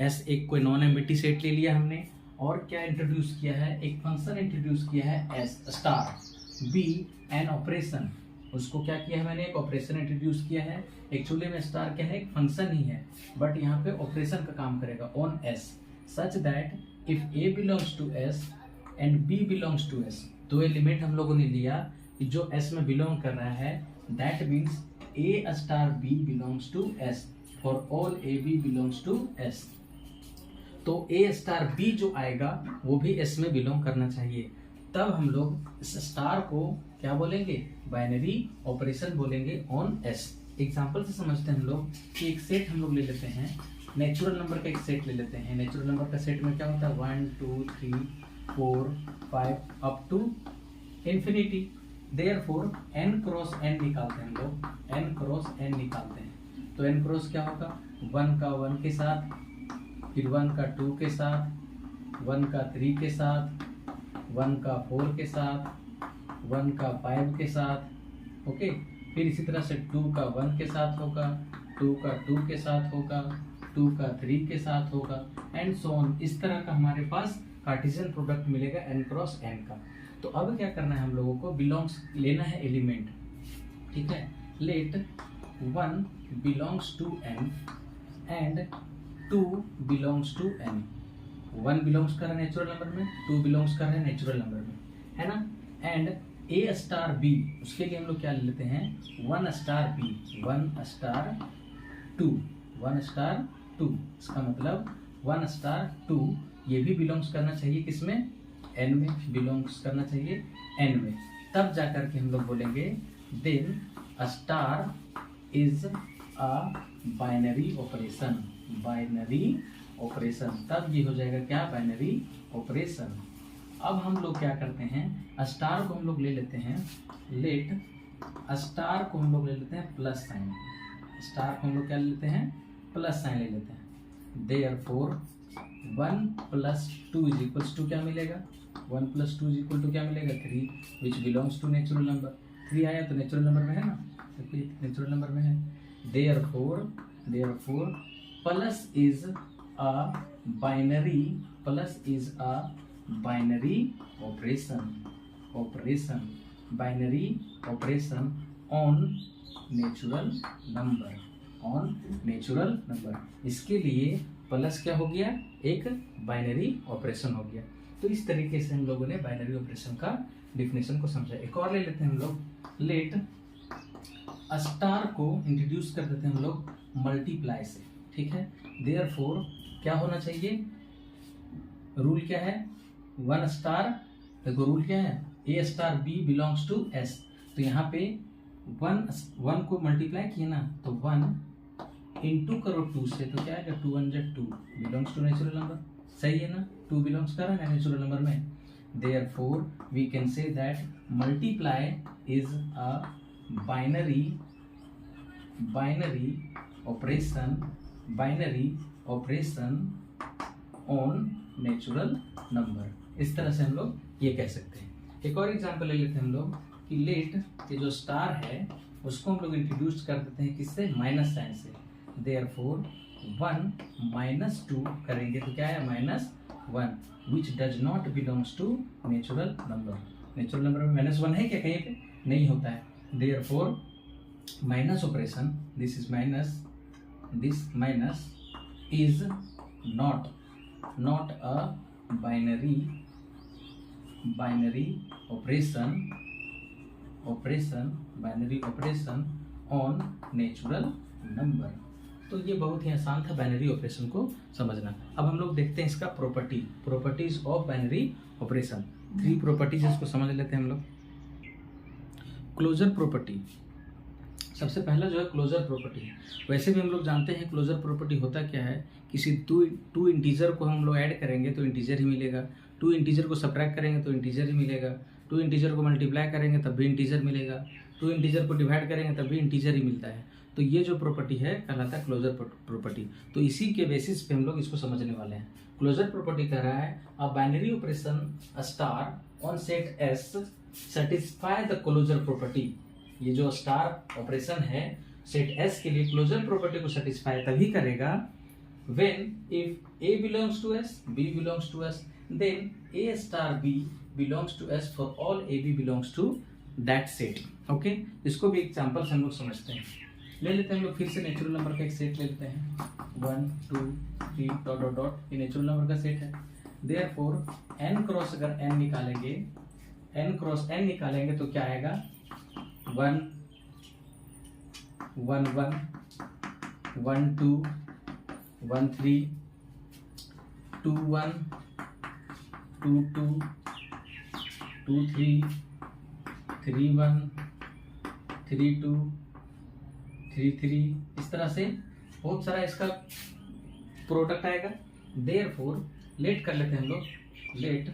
S एक कोई नॉन एम्प्टी सेट ले लिया हमने, और क्या इंट्रोड्यूस किया है, एक फंक्शन इंट्रोड्यूस किया है S star be an operation, उसको क्या किया है मैंने, एक ऑपरेशन इंट्रोड्यूस किया है। एक्चुअली में स्टार क्या है, एक फंक्शन ही है, बट यहाँ पे ऑपरेशन का काम करेगा on S, such that if A belongs to S and B belongs to S, दो एलिमेंट हम लोगों ने लिया कि जो S में बिलोंग कर रहा है, that means A star B belongs to S for all A B belongs to S। तो A स्टार B जो आएगा वो भी S में बिलोंग करना चाहिए, तब हम लोग इस स्टार को क्या बोलेंगे, बाइनरी ऑपरेशन बोलेंगे ऑन S। एग्जांपल से समझते हैं हम लोग कि एक सेट हम लोग ले लेते हैं, नेचुरल नंबर का एक सेट ले लेते हैं। नेचुरल नंबर का सेट में क्या होता है, 1 2 3 4 5 up to infinity. Therefore n cross n निकालते हैं हम लोग, n क्रॉस n निकालते हैं। तो n क्रॉस क्या होगा, 1 का 1 के साथ, फिर 1 का 2 के साथ, 1 का 3 के साथ, 1 का 4 के साथ, 1 का 5 के साथ, ओके। फिर इसी तरह से 2 का 1 के साथ होगा, 2 का 2 के साथ होगा, 2 का 3 के साथ होगा एंड सो ऑन। इस तरह का हमारे पास कार्टेशियन प्रोडक्ट मिलेगा n क्रॉस n का। तो अब क्या करना है हम लोगों को, बिलोंग्स लेना है एलिमेंट, ठीक है। Let 1 belongs to n and 2 belongs to n। 1 belongs कर रहा है नेचुरल नंबर में, 2 बिलोंग्स कर रहे हैं नेचुरल नंबर में, है ना। एंड a स्टार b, उसके लिए हम लोग क्या ले लेते हैं, 1 स्टार b, 1 स्टार 2, 1 स्टार 2, इसका मतलब 1 स्टार 2, ये भी बिलोंग्स करना चाहिए किसमें, n में, बिलोंग्स करना चाहिए n में। तब जाकर के हम लोग बोलेंगे then star is a binary operation, binary operation, तब ये हो जाएगा क्या, बाइनरी ऑपरेशन। अब हम लोग क्या करते हैं, स्टार को हम लोग ले लेते हैं, लेट स्टार को हम लोग ले लेते हैं प्लस साइन, स्टार को हम लोग क्या ले लेते हैं, प्लस साइन ले लेते हैं। Therefore 1 plus 2 is equals to क्या मिलेगा, 1 प्लस 2 इज इक्वल टू क्या मिलेगा, 3 which belongs to natural number. 3 आया तो नेचुरल नंबर में है ना, देखिए नेचुरल नंबर में है। Therefore plus is a binary, plus is a binary operation, binary operation on natural number, on natural number. इसके लिए प्लस क्या हो गया, एक बाइनरी ऑपरेशन हो गया। तो इस तरीके से हम लोगों ने बाइनरी ऑपरेशन का डिफिनेशन को समझा। एक और ले लेते हैं हम लोग, लेट स्टार को इंट्रोड्यूस कर देते हैं हम लोग मल्टीप्लाई से, ठीक है। देयरफॉर क्या होना चाहिए, रूल क्या है, 1 स्टार, देखो रूल क्या है, a star b belongs to s। तो यहाँ पे 1 को मल्टीप्लाई किए ना, तो 1 इंटू करो 2 से, तो क्या आएगा, 2 1 2 बिलोंग्स टू नेचुरल नंबर, सही है ना, 2 बिलोंग्स कर रहा है नेचुरल नंबर में। Therefore we can say that multiply is a binary operation on natural number. इस तरह से हम लोग ये कह सकते हैं। एक और एग्जांपल ले लेते हैं हम लोग कि लेट ये जो स्टार है उसको हम लोग इंट्रोड्यूस कर देते हैं किससे, माइनस साइन से। देयरफॉर 1 माइनस 2 करेंगे तो क्या है, -1 which does not belongs to natural number. Natural number में -1 है क्या कहीं पे, नहीं होता है। Therefore minus operation, this minus is not a binary operation on natural number। तो ये बहुत ही आसान था बाइनरी ऑपरेशन को समझना। अब हम लोग देखते हैं इसका properties of binary operation. 3 properties इसको समझ लेते हैं हम लोग। क्लोजर प्रॉपर्टी, सबसे पहला जो है क्लोजर प्रॉपर्टी है। वैसे भी हम लोग जानते हैं क्लोजर प्रॉपर्टी होता क्या है, किसी टू इंटीजर को हम लोग ऐड करेंगे तो इंटीजर ही मिलेगा, 2 इंटीजर को सब्ट्रैक्ट करेंगे तो इंटीजर ही मिलेगा, 2 इंटीजर को मल्टीप्लाई करेंगे तब भी इंटीजर मिलेगा, 2 इंटीजर को डिवाइड करेंगे तब भी इंटीजर ही मिलता है। तो ये जो प्रॉपर्टी है कहलाता है क्लोजर प्रॉपर्टी। तो इसी के बेसिस पे हम लोग इसको समझने वाले हैं। क्लोजर प्रॉपर्टी कह रहा है a binary operation star on set S satisfy the closure property. ये जो स्टार ऑपरेशन है सेट एस के लिए क्लोजर प्रॉपर्टी को सेटिस्फाई तभी करेगा when if a belongs to s, b belongs to s, then a star b belongs to s for all a b belongs to that set। Okay, इसको भी example से हम लोग समझते हैं। ले लेते हैं हम लोग फिर से नेचुरल नंबर का एक सेट ले लेते हैं, 1 2 3 डॉट डॉट डॉट, ये नेचुरल नंबर का सेट है। देयरफॉर n क्रॉस अगर n निकालेंगे, n क्रॉस n निकालेंगे तो क्या आएगा, 1 1 1 1 2 1 3 2 1 2 2 2 3 3 1 3 2 3 3, इस तरह से बहुत सारा इसका प्रोडक्ट आएगा। देयरफॉर लेट कर लेते हैं हम लोग, लेट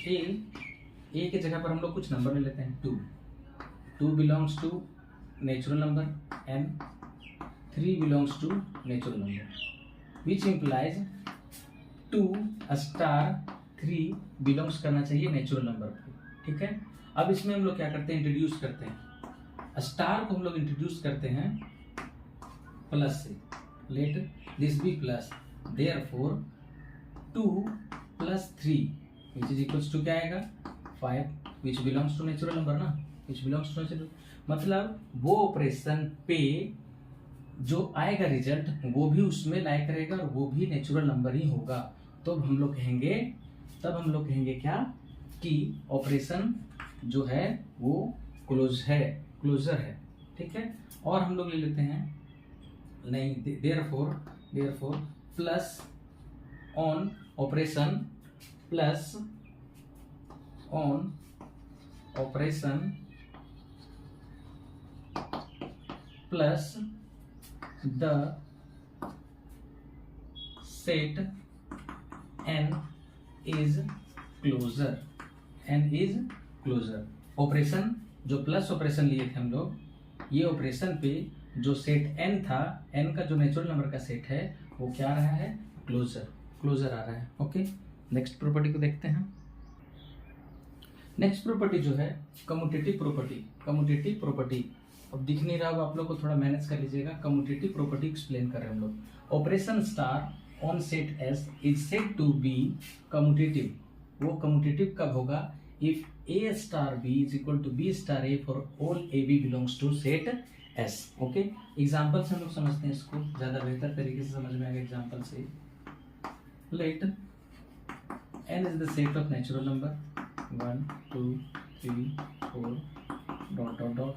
ए के जगह पर हम लोग कुछ नंबर ले लेते हैं, 2 belongs to natural number n, 3 belongs to natural number, which implies 2 star 3 belongs करना चाहिए नेचुरल नंबर को, ठीक है। अब इसमें हम लोग क्या करते हैं, इंट्रोड्यूस करते हैं स्टार को, हम लोग इंट्रोड्यूस करते हैं प्लस से। Let this be plus, therefore 2 + 3 which is equals to क्या आएगा 5 which belongs to natural number ना, विच बिलोंग्स टू नेचुरल, मतलब वो ऑपरेशन पे जो आएगा रिजल्ट वो भी उसमें लाइक करेगा और वो भी नेचुरल नंबर ही होगा। तो हम लोग कहेंगे क्या कि ऑपरेशन जो है वो क्लोजर है, ठीक है। और हम लोग ले लेते हैं नहीं, therefore plus on operation plus the set n is closure. Operation जो प्लस ऑपरेशन लिए थे हम लोग, ये ऑपरेशन पे जो सेट n था, n का जो नेचुरल नंबर का सेट है वो क्या आ रहा है, क्लोजर आ रहा है। ओके, नेक्स्ट प्रॉपर्टी को देखते हैं। नेक्स्ट प्रॉपर्टी जो है कम्यूटेटिव प्रॉपर्टी। अब दिख नहीं रहा होगा आप लोग को, थोड़ा मैनेज कर लीजिएगा। कम्यूटेटिव प्रॉपर्टी एक्सप्लेन कर रहे हैं हम लोग। Operation star on set S is said to be commutative. वो कम्यूटेटिव कब होगा, if a star b is equal to b star a for all a b belongs to set s। Okay, example से हम लोग समझते हैं इसको, ज्यादा बेहतर तरीके से समझ में आएगा एग्जाम्पल से। Let n is the set of natural number 1 2 3 4 ...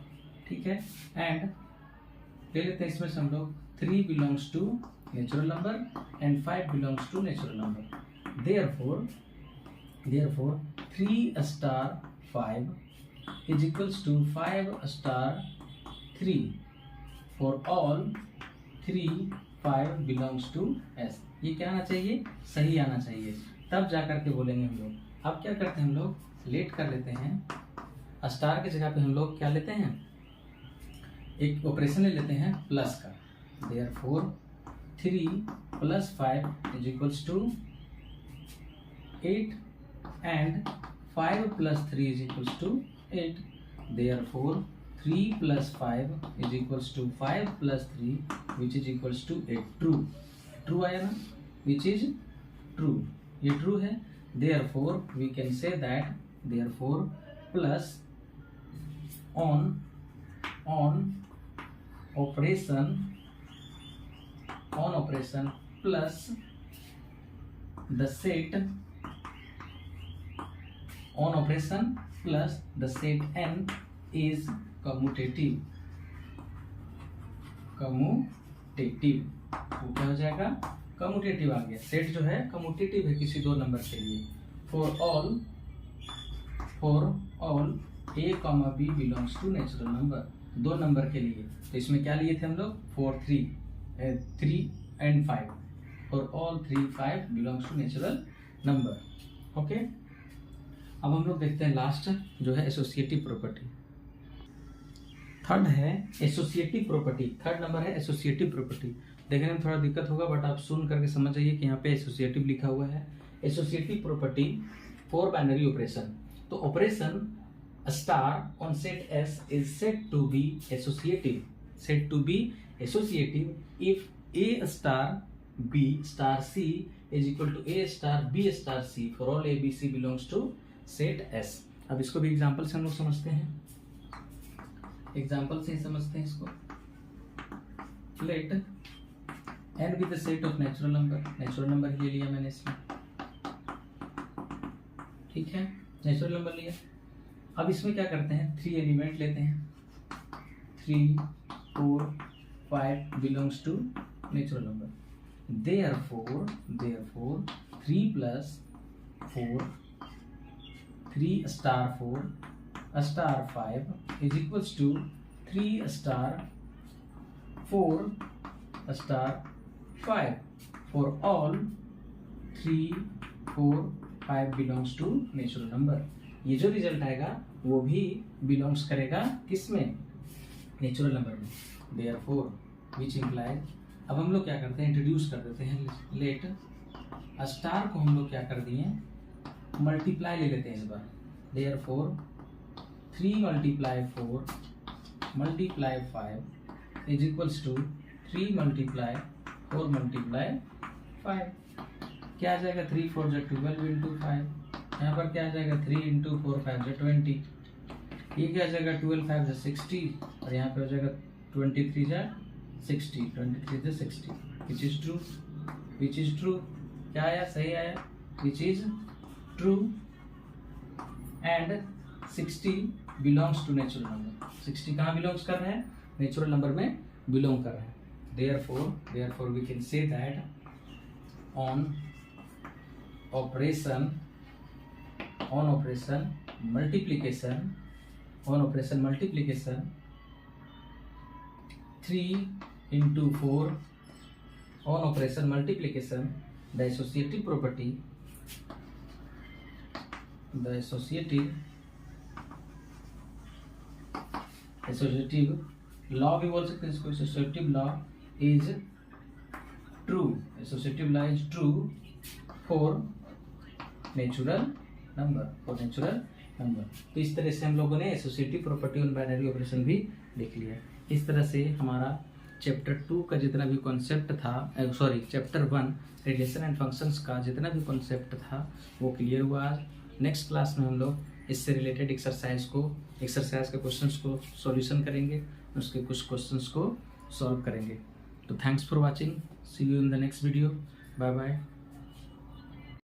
ठीक है। एंड ले लेते हैं इसमें से हम लोग 3 belongs to natural number and 5 belongs to natural number. Therefore 3 star 5 is equals to 5 star 3 for all 3 5 belongs to S. ये क्या आना चाहिए, सही आना चाहिए, तब जाकर के बोलेंगे हम लोग। अब क्या करते हैं हम लोग, लेट कर लेते हैं, स्टार की जगह पे हम लोग क्या लेते हैं, एक ऑपरेशन ले लेते हैं प्लस का। Therefore 3 + 5 is equals to 8 and 5 + 3 is equals to 8। Therefore 3 + 5 is equals to 5 + 3 which is equals to 8। True आया ना, विच इज ट्रू, ये ट्रू है। Therefore we can say that therefore plus on operation plus the set on operation plus the set n is commutative. वो क्या हो जाएगा, commutative आ गया। Set जो है कम्यूटेटिव है किसी दो नंबर के लिए। For all a, b belongs to natural number, दो नंबर के लिए। तो इसमें क्या लिए थे हम लोग, 4 3 and 5 for all 3 5 belongs to natural number. Okay, अब हम लोग देखते हैं लास्ट जो है एसोसिएटिव प्रॉपर्टी। थर्ड है एसोसिएटिव प्रॉपर्टी, थर्ड नंबर है एसोसिएटिव प्रॉपर्टी। देखने में थोड़ा दिक्कत होगा बट आप सुन करके समझ जाइए कि यहाँ पे एसोसिएटिव लिखा हुआ है। Associative property for binary operation. तो operation star on set S is said to be associative if a star b star c is equal to a star b star c for all a b c belongs to set s। अब इसको भी example से हम लोग समझते हैं, example से ही समझते हैं इसको। Let n be the set of natural number ये लिया मैंने इसमें, ठीक है, नेचुरल नंबर लिया। अब इसमें क्या करते हैं, 3 एलिमेंट लेते हैं, 3 4 5 belongs to natural number. Therefore 3 + 4 3 star 4 star 5 is equals to 3 star 4 star 5 for all 3 4 5 belongs to natural number. ये जो रिजल्ट आएगा वो भी बिलोंग्स करेगा किसमें, नेचुरल नंबर में। देयरफॉर विच इम्प्लाइज, अब हम लोग क्या करते हैं, इंट्रोड्यूस कर देते हैं। लेट स्टार को हम लोग क्या कर दिए, मल्टीप्लाई ले लेते हैं इस बार। Therefore 3 × 4 × 5 is equals to 3 × 4 multiply 5, क्या आ जाएगा 3 4 जा 12 इंटू 5, यहाँ पर क्या आ जाएगा 3 इंटू 4 5 जा 20, ये क्या आ जाएगा 12 5 जा 60 और यहाँ पे हो जाएगा 23 जा 60, 23 जा 60, विच इज ट्रू, क्या आया, सही आया, which is true and 60 belongs to natural number, 60 कहाँ बिलोंग्स कर रहा है, नेचुरल नंबर में बिलोंग कर रहा है। Therefore we can say that on operation multiplication 3 into 4 on operation multiplication, the associative law भी बोल सकते हैं इसको, associative law is true for natural number, तो इस तरह से हम लोगों ने associative property on binary operation भी लिख लिया। इस तरह से हमारा चैप्टर 2 का जितना भी कॉन्सेप्ट था, चैप्टर 1 रिलेशन एंड फंक्शंस का जितना भी कॉन्सेप्ट था वो क्लियर हुआ। आज नेक्स्ट क्लास में हम लोग इससे रिलेटेड एक्सरसाइज के क्वेश्चंस को सॉल्यूशन करेंगे, उसके कुछ क्वेश्चंस को सॉल्व करेंगे। तो thanks for watching, see you in the next video, bye bye.